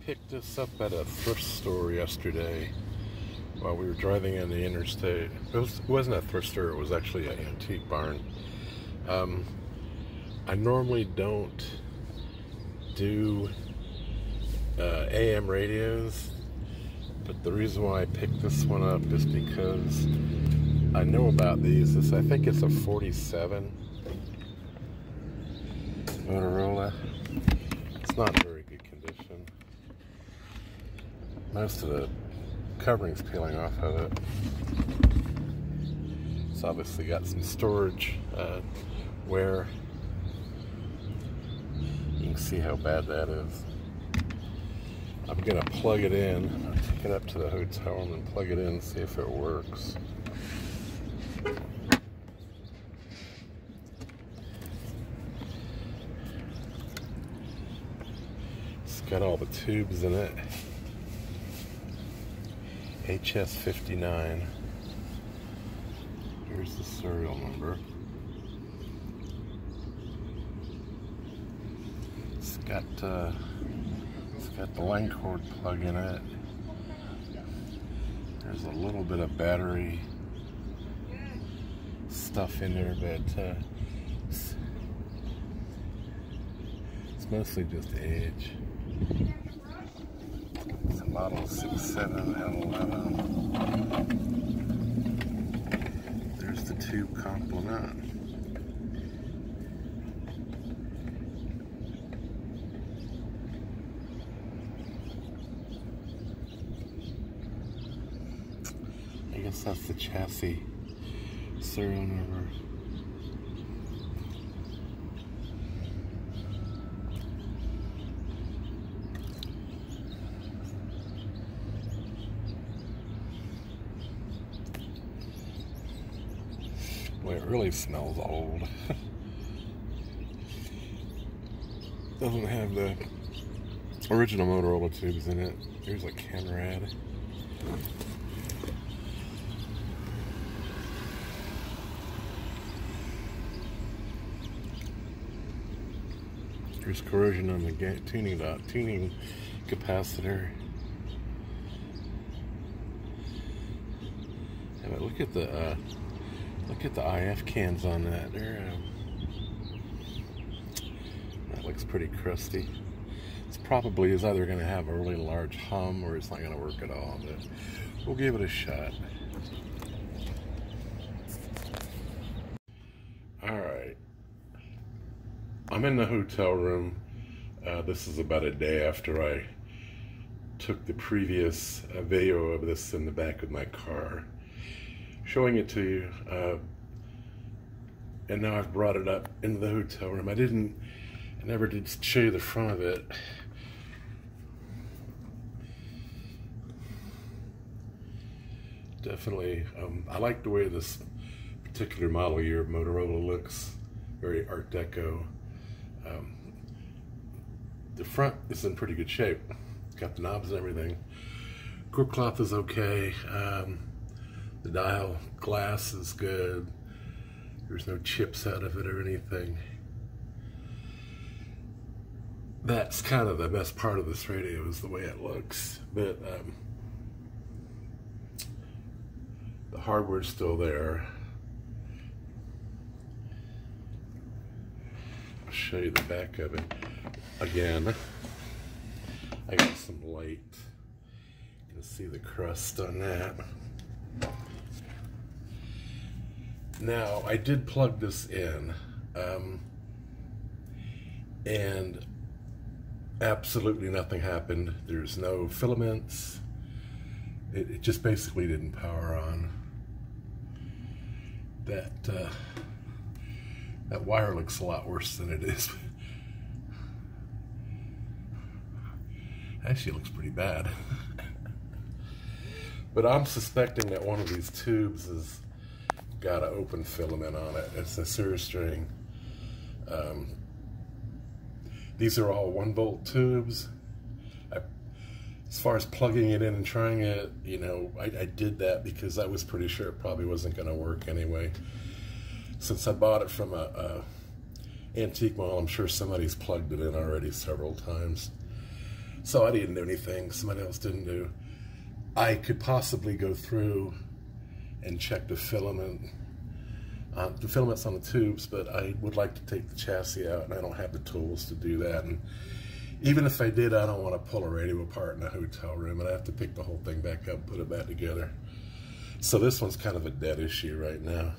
picked this up at a thrift store yesterday while we were driving in the interstate. It wasn't a thrift store, it was actually an antique barn. I normally don't do AM radios, but the reason why I picked this one up is because I know about these. I think it's a 47 Motorola. It's not in very good condition. Most of the covering's peeling off of it. It's obviously got some storage wear. You can see how bad that is. I'm gonna plug it in. I'll take it up to the hotel room and plug it in and see if it works. It's got all the tubes in it. HS59. Here's the serial number. It's got the line cord plug in it. There's a little bit of battery stuff in there, but it's mostly just edge. It's a model 67L11. There's the tube complement. I guess that's the chassis serial number. Boy, it really smells old. Doesn't have the original Motorola tubes in it. Here's a Canrad. There's corrosion on the tuning capacitor. Yeah, but look at the IF cans on that. That looks pretty crusty. It's probably is either going to have a really large hum or it's not going to work at all. But we'll give it a shot. All right. I'm in the hotel room. This is about a day after I took the previous video of this in the back of my car, showing it to you. And now I've brought it up into the hotel room. I never did show you the front of it. Definitely, I like the way this particular model year of Motorola looks. Very Art Deco. The front is in pretty good shape. Got the knobs and everything. Grip cloth is okay. The dial glass is good. There's no chips out of it or anything. That's kind of the best part of this radio is the way it looks. But the hardware's still there. I'll show you the back of it. Again, I got some light. You can see the crust on that. Now, I did plug this in, and absolutely nothing happened. There's no filaments. It just basically didn't power on. That wire looks a lot worse than it is. Actually, it looks pretty bad. But I'm suspecting that one of these tubes has got an open filament on it. It's a series string. These are all 1-volt tubes. As far as plugging it in and trying it, you know, I did that because I was pretty sure it probably wasn't going to work anyway. Since I bought it from a antique mall, I'm sure somebody's plugged it in already several times. So I didn't do anything somebody else didn't do. I could possibly go through and check the filament. The filament's on the tubes, but I would like to take the chassis out, and I don't have the tools to do that. And even if I did, I don't want to pull a radio apart in a hotel room, and I have to pick the whole thing back up and put it back together. So this one's kind of a dead issue right now.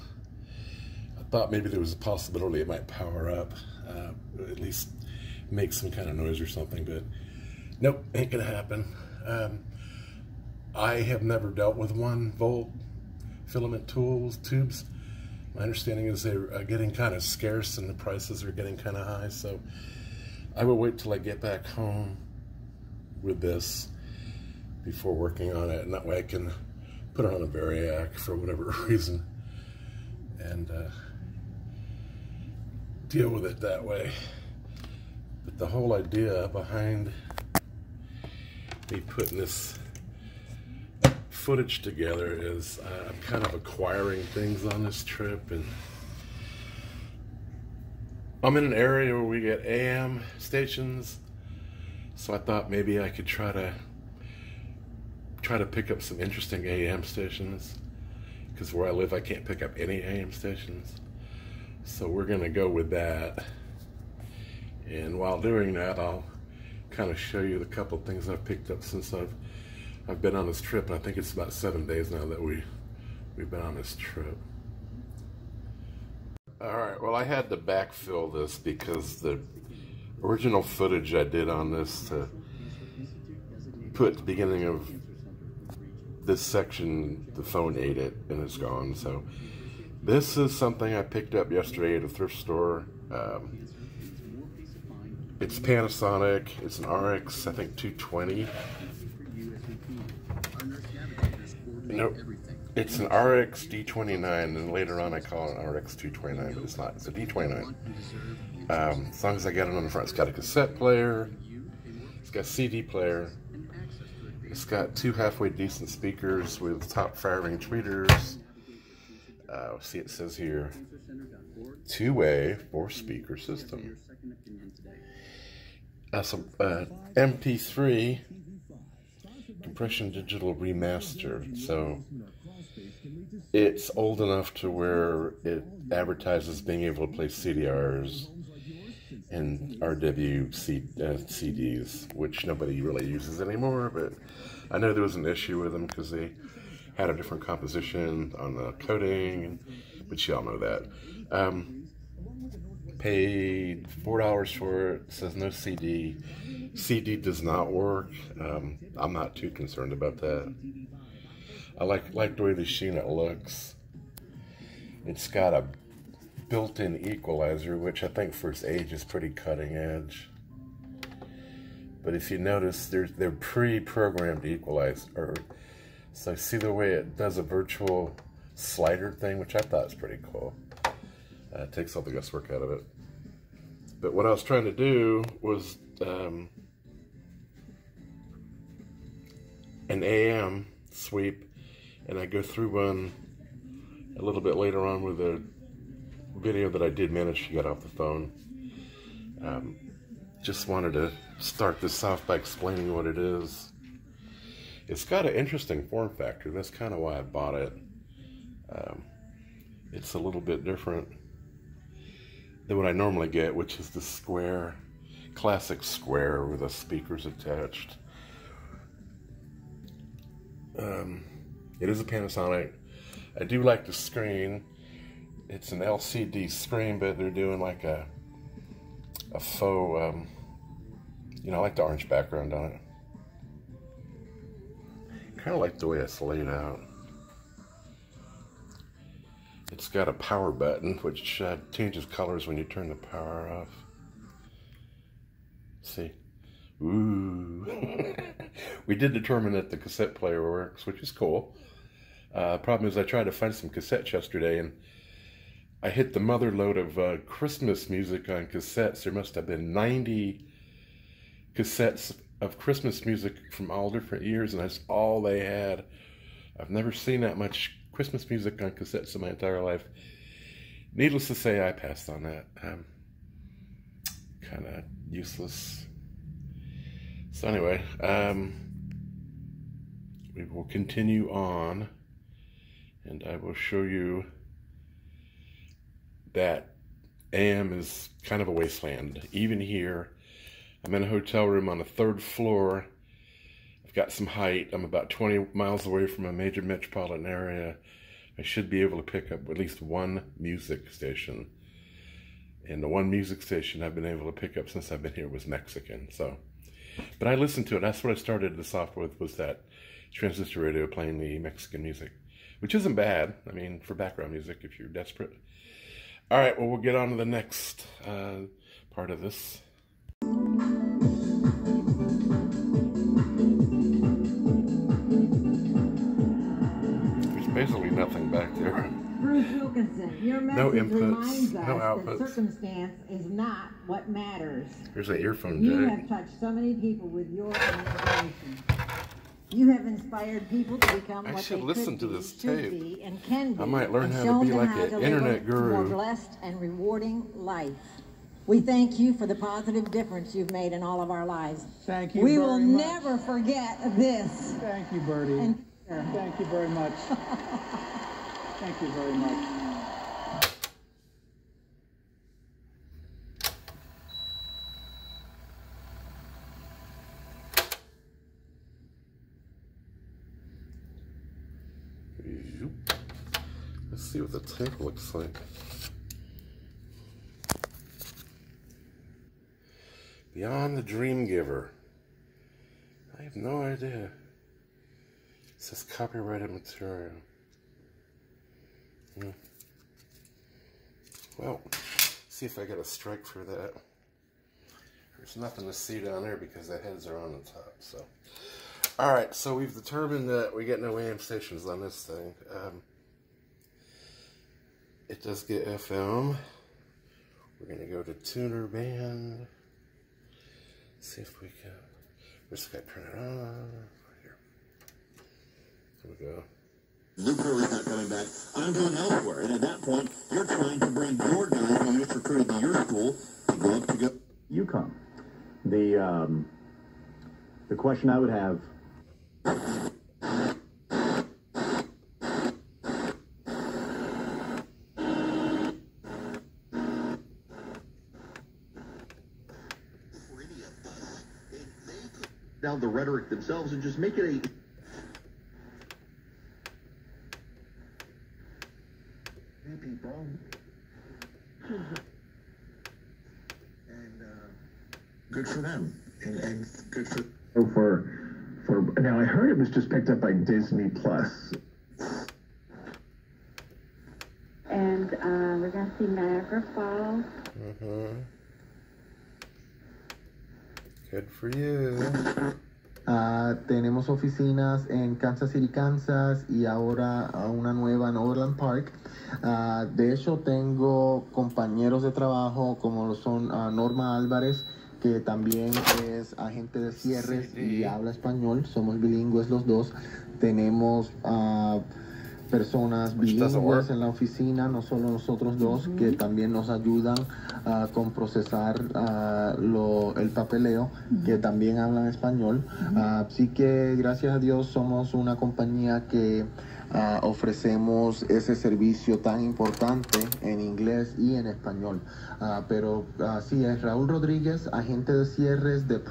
I thought maybe there was a possibility it might power up, at least make some kind of noise or something, but nope, ain't gonna happen. I have never dealt with 1-volt filament tubes. My understanding is they're getting kind of scarce and the prices are getting kind of high, so I will wait till I get back home with this before working on it, and that way I can put it on a Variac for whatever reason and deal with it that way. But the whole idea behind me putting this footage together is I'm kind of acquiring things on this trip, and I'm in an area where we get AM stations, so I thought maybe I could try to pick up some interesting AM stations, because where I live I can't pick up any AM stations. So we're gonna go with that, and while doing that I'll kind of show you the couple things I've picked up since I've been on this trip, and I think it's about 7 days now that we've been on this trip. Alright, well, I had to backfill this because the original footage I did on this to put at the beginning of this section, the phone ate it and it's gone. So this is something I picked up yesterday at a thrift store. It's Panasonic. It's an RX, I think 220. Nope. It's an RX-D29, and later on I call it an RX-229, but it's not. It's a D29. As long as I get it on the front, it's got a cassette player, it's got a CD player, it's got 2 halfway decent speakers with top firing tweeters. See, it says here, 2-way 4-speaker system. Some MP3 compression digital remastered, so it's old enough to where it advertises being able to play CDRs and CDs, which nobody really uses anymore, but I know there was an issue with them because they had a different composition on the coding, but y'all know that. Paid $4 for it. It says no CD. CD does not work. I'm not too concerned about that. I like the way the unit looks. It's got a built-in equalizer, which I think for its age is pretty cutting edge. But if you notice, they're pre-programmed equalizer. So see the way it does a virtual slider thing, which I thought was pretty cool. It takes all the guesswork out of it. But what I was trying to do was an AM sweep, and I go through one a little bit later on with a video that I did manage to get off the phone. Just wanted to start this off by explaining what it is. It's got an interesting form factor. That's kind of why I bought it. It's a little bit different than what I normally get, which is the square, classic square with the speakers attached. It is a Panasonic. I do like the screen. It's an LCD screen, but they're doing like a faux, you know, I like the orange background on it. Kind of like the way it's laid out. It's got a power button, which changes colors when you turn the power off. See? Ooh. We did determine that the cassette player works, which is cool. Problem is I tried to find some cassettes yesterday, and I hit the mother load of Christmas music on cassettes. There must have been 90 cassettes of Christmas music from all different years, and that's all they had. I've never seen that much Christmas music on cassettes in my entire life. Needless to say, I passed on that. Kind of useless. So anyway, we will continue on, and I will show you that AM is kind of a wasteland. Even here, I'm in a hotel room on the 3rd floor. I've got some height. I'm about 20 miles away from a major metropolitan area. I should be able to pick up at least one music station. And the one music station I've been able to pick up since I've been here was Mexican. So, but I listened to it. That's what I started this off with, was that transistor radio playing the Mexican music, which isn't bad. I mean, for background music if you're desperate. All right, well, we'll get on to the next part of this. There's basically nothing back there. Bruce Wilkinson, your message No inputs, reminds us no outputs. that circumstance is not what matters. Here's an earphone You jack. have touched so many people with your inspiration. You have inspired people to become I what should they listen could to be, this should tape. be, and can be. I might learn and how to shown be them like how an to live internet a guru. more blessed and rewarding life. We thank you for the positive difference you've made in all of our lives. Thank you We very will much. never forget this. Thank you, Bertie. And thank you very much. Thank you very much. Let's see what the tape looks like. Beyond the Dream Giver. I have no idea. It says copyrighted material. Well, see if I get a strike for that. There's nothing to see down there because the heads are on the top. So, all right. So we've determined that we get no AM stations on this thing. It does get FM. We're gonna go to tuner band. See if we can. We're just gonna turn it on. Here. Here we go. Luke Hurley's not coming back. I'm going elsewhere. And at that point, you're trying to bring your guys who you just recruited to your school to go up to go. You come. The question I would have. Down the rhetoric themselves and just make it a. People. And good for them. And good for now I heard it was just picked up by Disney Plus. And we're going to see Niagara Falls. Good for you. Tenemos oficinas en Kansas City, Kansas, y ahora una nueva en Overland Park. De hecho, tengo compañeros de trabajo como lo son Norma Álvarez, que también es agente de cierres y habla español. Somos bilingües los dos. Tenemos personas bilingües en la oficina, no solo nosotros dos, que también nos ayudan con procesar el papeleo, que también hablan español. Así que gracias a Dios somos una compañía que ofrecemos ese servicio tan importante en inglés y en español. Pero sí, es Raúl Rodríguez, agente de cierres de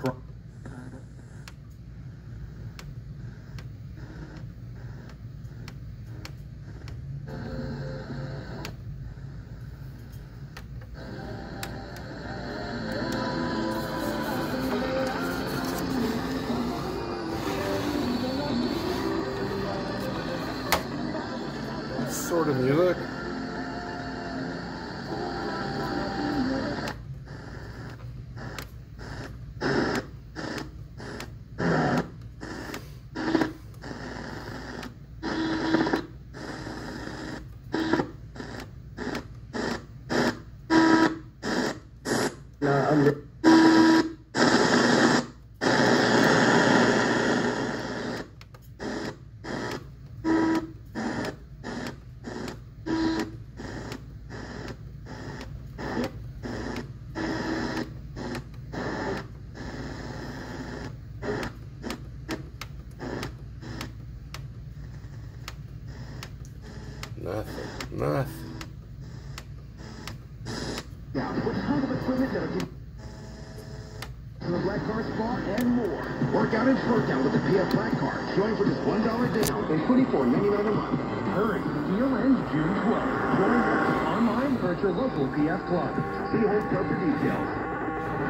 Sort of music. Nothing. Now, with tons of equipment that'll keep the Black Car Spa and more. Work out and twerk out with the PF Black Car. Join for just $1 down and $24.99 a month. Hurry. Deal ends June 12th. Join us online or at your local PF Club. See Home Pro for details.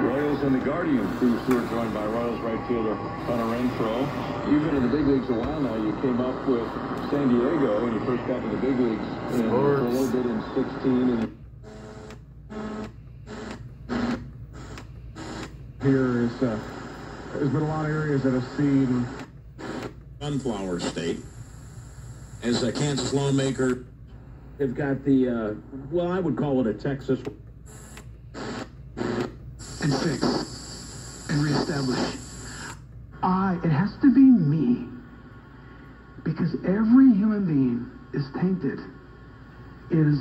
Royals and the Guardians cruise tour joined by Royals right fielder Hunter Renfroe. You've been in the big leagues a while now. You came up with San Diego when you first got to the big leagues for a little bit in 16. And Here is, there's been a lot of areas that have seen sunflower state. As a Kansas lawmaker, they've got the, well, I would call it a Texas. And fix. And reestablish. It has to be me. Because every human being is tainted, is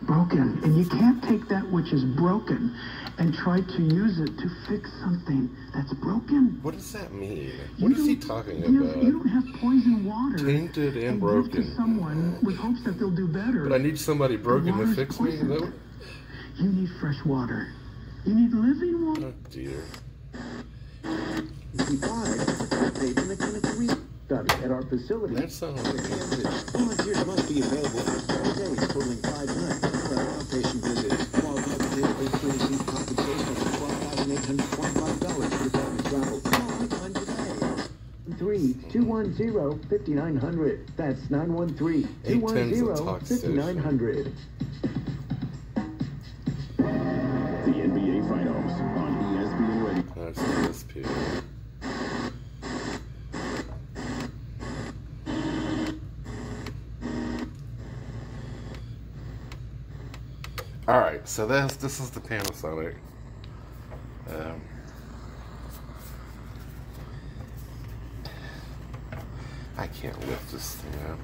broken. And you can't take that which is broken and try to use it to fix something that's broken. What does that mean? What is he talking about? You don't have poison water. Tainted and broken. Give to someone with hopes that they'll do better. But I need somebody broken to fix me? You need fresh water. You need living water. Oh dear. Study at our facility. That sounds like volunteers must be available for 7 days, totaling 5 nights. For an outpatient visit, quality of care includes receive compensation of $12,825 for the time travel. Call anytime today. 3-210-5900. That's 913-210-5900. The NBA Finals on ESPN Radio. that's ESP. All right, so this is the Panasonic. I can't lift this thing up.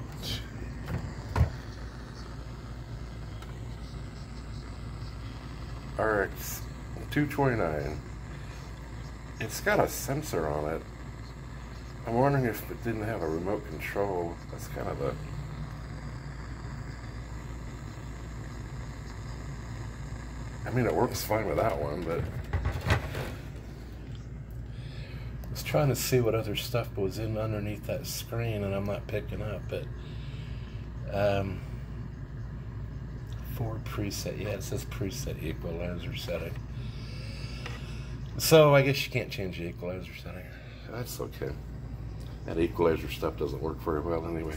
RX-D29. It's got a sensor on it. I'm wondering if it didn't have a remote control. That's kind of a... I mean, it works fine with that one, but... I was trying to see what other stuff was in underneath that screen, and I'm not picking up, but... 4 preset, yeah, it says preset equalizer setting. So I guess you can't change the equalizer setting. That's okay. That equalizer stuff doesn't work very well anyway.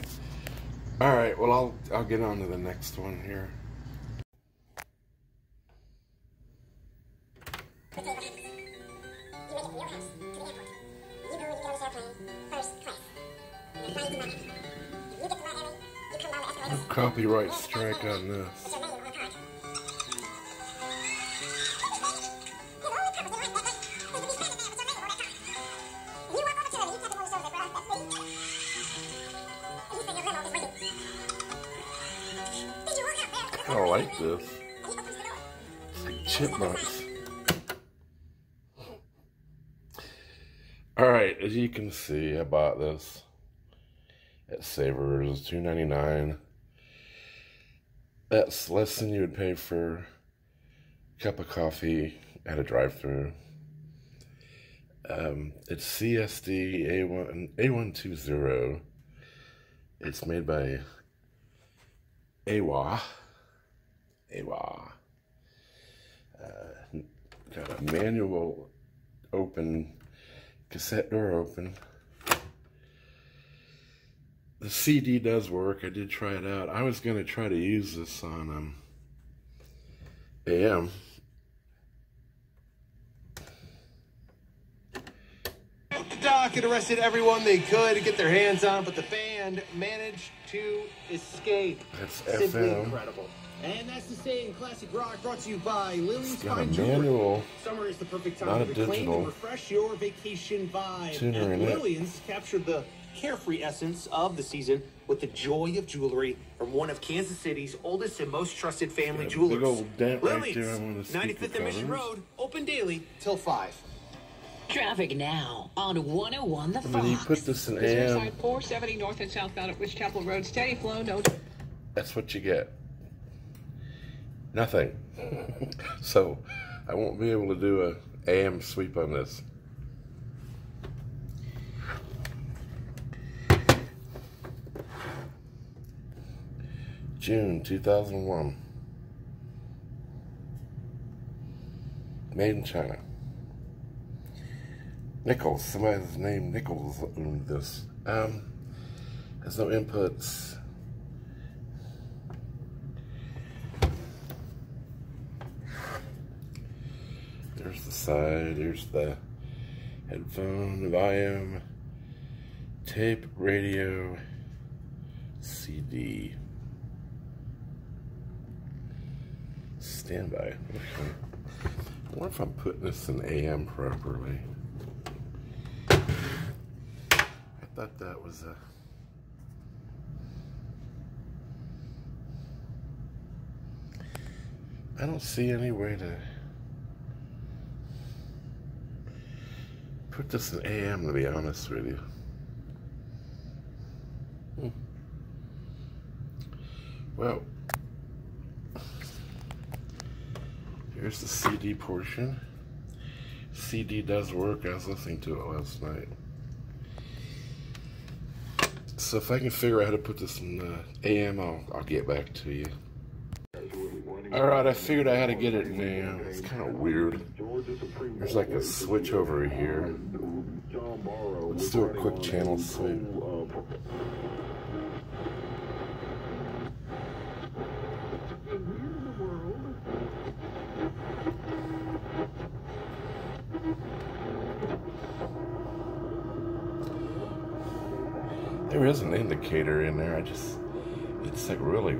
Alright, well I'll get on to the next one here. Copyright strike on this. I don't like this. It's like chipmunks. Alright, as you can see, I bought this at Savers, $2.99. That's less than you would pay for a cup of coffee at a drive-thru. It's CSD A120. It's made by AWA. Got a manual open, cassette door open. The CD does work. I did try it out. I was going to try to use this on AM. The doc had arrested everyone they could to get their hands on, but the band managed to escape. That's simply FM. incredible. And that's the saying classic rock, brought to you by Lily's got Fine a Jewelry. manual, Summer is the perfect time not to a reclaim digital and refresh your vacation vibe. tuner And in it. Lillian's captured the carefree essence of the season with the joy of jewelry from one of Kansas City's oldest and most trusted family Got a jewelers. big old dent right Lillian's, there on one of the speaker 95th and Mission covers. Road, open daily till 5. Traffic now on 101 The I mean, you Fox. put this in Visitor AM, side 470 north and southbound at West Chapel Road. Steady flow, no. that's what you get. Nothing. So I won't be able to do a AM sweep on this. June 2001. Made in China. Nichols. Somebody's named Nichols owned this. Has no inputs. There's the side. Here's the headphone, volume, tape, radio, CD. Standby. Okay. I wonder if I'm putting this in AM properly. I thought that was a... I don't see any way to put this in AM, to be honest with you. Well, here's the CD portion. CD does work. I was listening to it last night. So if I can figure out how to put this in AM, I'll get back to you. Alright, I figured out how to get it in AM. It's kind of weird. There's like a switch over here. Let's do a quick channel sweep. There is an indicator in there. It's like really...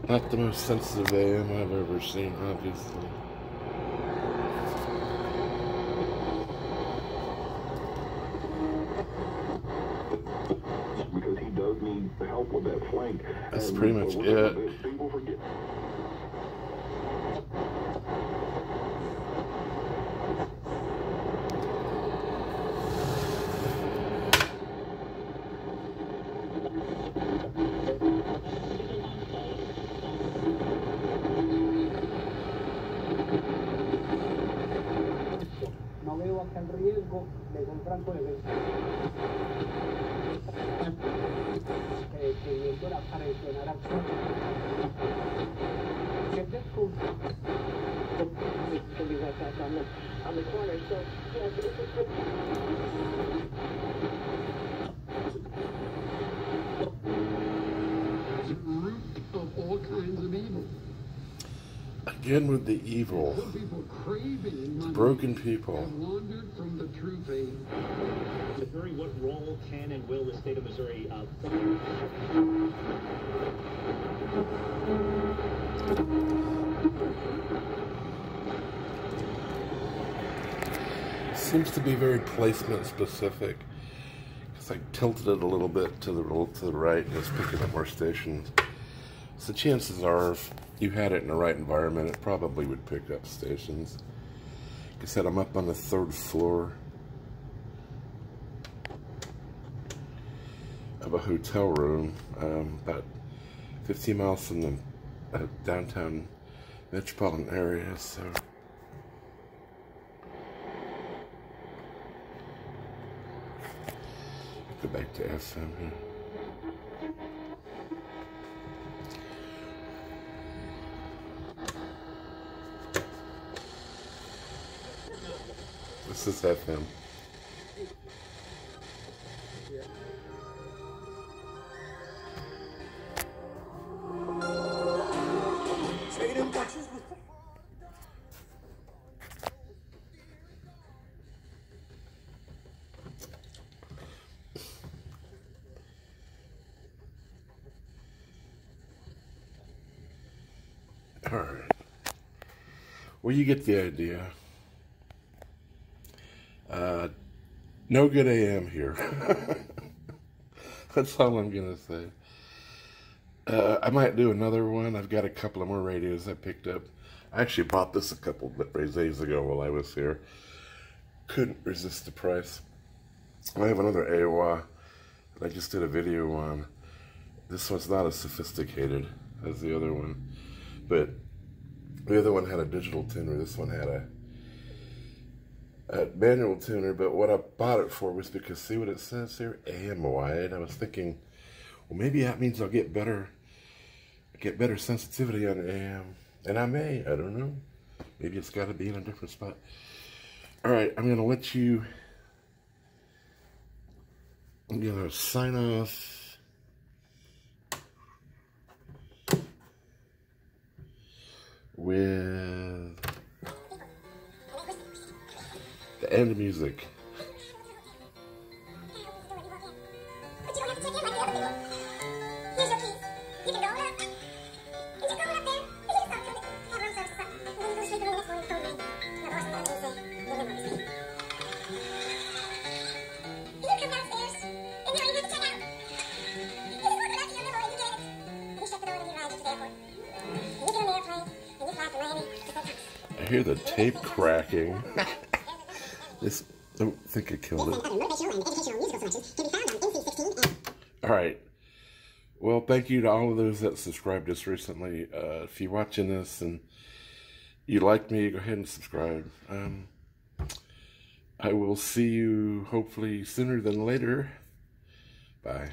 Not the most sensitive AM I've ever seen, obviously. Because he does need help with that flank. That's pretty much it. No veo acá el riesgo de un franco de venta. Que para presionar aquí. Get this cool. On the corner, so yeah, this is good. Root of all kinds of evil. Again with the evil. The broken people. Wandered from the true faith. Missouri, what role can and will the state of Missouri Seems to be very placement specific. Because I tilted it a little bit to the right, just picking up more stations. So chances are, if you had it in the right environment, it probably would pick up stations. Like I said, I'm up on the 3rd floor of a hotel room, about 15 miles from the downtown Metropolitan area, so... Go back to FM here. This is FM. All right. Well, you get the idea. No good AM here. That's all I'm gonna say. I might do another one. I've got a couple of more radios I picked up. I actually bought this a couple of days ago while I was here. Couldn't resist the price. I have another AOA that I just did a video on. This one's not as sophisticated as the other one, but the other one had a digital tuner. This one had a manual tuner, but what I bought it for was because, see what it says here? AM wide. I was thinking, well, maybe that means I'll get better sensitivity on AM. And I may, I don't know. Maybe it's got to be in a different spot. All right, I'm going to let you, I'm going to sign off. With the end music. I hear the tape cracking. This, don't think I killed it. Alright. Well, thank you to all of those that subscribed us recently. If you're watching this and you like me, go ahead and subscribe. I will see you hopefully sooner than later. Bye.